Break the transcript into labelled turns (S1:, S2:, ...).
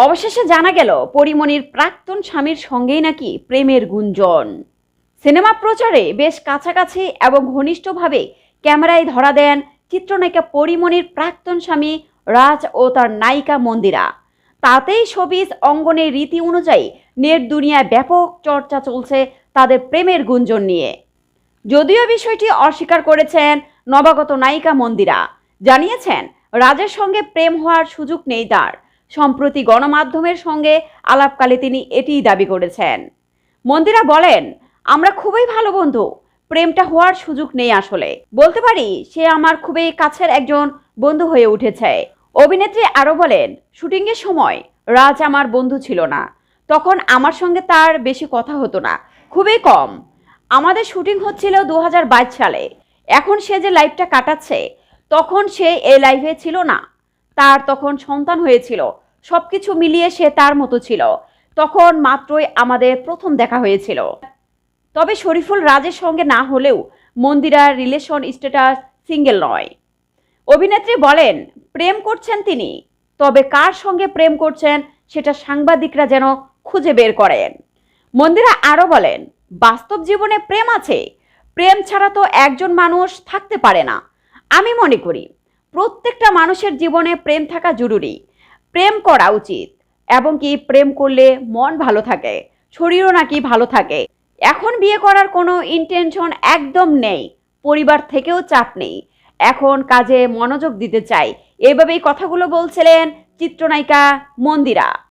S1: অবশেষে জানা গেল পরীমনির প্রাক্তন স্বামীর সঙ্গেই নাকি প্রেমের গুঞ্জন। সিনেমা প্রচারে বেশ কাছাকাছি এবং ঘনিষ্ঠভাবে ক্যামেরায় ধরা দেন চিত্রনায়িকা পরীমনির প্রাক্তন স্বামী রাজ ও তার নায়িকা মন্দিরা। তাতেই শোবিজ অঙ্গনের রীতি অনুযায়ী নেট দুনিয়ায় ব্যাপক চর্চা চলছে তাদের প্রেমের গুঞ্জন নিয়ে। যদিও বিষয়টি অস্বীকার করেছেন নবাগত নায়িকা মন্দিরা, জানিয়েছেন রাজের সঙ্গে প্রেম হওয়ার সুযোগ নেই তার। সম্প্রতি গণমাধ্যমের সঙ্গে আলাপকালে তিনি এটিই দাবি করেছেন। মন্দিরা বলেন, আমরা খুবই ভালো বন্ধু, প্রেমটা হওয়ার সুযোগ নেই। আসলে বলতে পারি সে আমার খুবই কাছের একজন বন্ধু হয়ে উঠেছে। অভিনেত্রী আরও বলেন, শুটিংয়ের সময় রাজ আমার বন্ধু ছিল না, তখন আমার সঙ্গে তার বেশি কথা হতো না, খুবই কম। আমাদের শুটিং হচ্ছিল 2022 সালে। এখন সে যে লাইফটা কাটাচ্ছে, তখন সে এই লাইফে ছিল না। তার তখন সন্তান হয়েছিল, সবকিছু মিলিয়ে সে তার মতো ছিল। তখন মাত্রই আমাদের প্রথম দেখা হয়েছিল। তবে শরীফুল রাজের সঙ্গে না হলেও মন্দিরার রিলেশন স্ট্যাটাস সিঙ্গেল নয়। অভিনেত্রী বলেন, প্রেম করছেন তিনি, তবে কার সঙ্গে প্রেম করছেন সেটা সাংবাদিকরা যেন খুঁজে বের করেন। মন্দিরা আরও বলেন, বাস্তব জীবনে প্রেম আছে, প্রেম ছাড়া তো একজন মানুষ থাকতে পারে না। আমি মনে করি প্রত্যেকটা মানুষের জীবনে প্রেম থাকা জরুরি, প্রেম করা উচিত, এবং কি প্রেম করলে মন ভালো থাকে, শরীরও নাকি ভালো থাকে। এখন বিয়ে করার কোনো ইন্টেনশন একদম নেই, পরিবার থেকেও চাপ নেই, এখন কাজে মনোযোগ দিতে চাই। এভাবেই কথাগুলো বলছিলেন চিত্রনায়িকা মন্দিরা।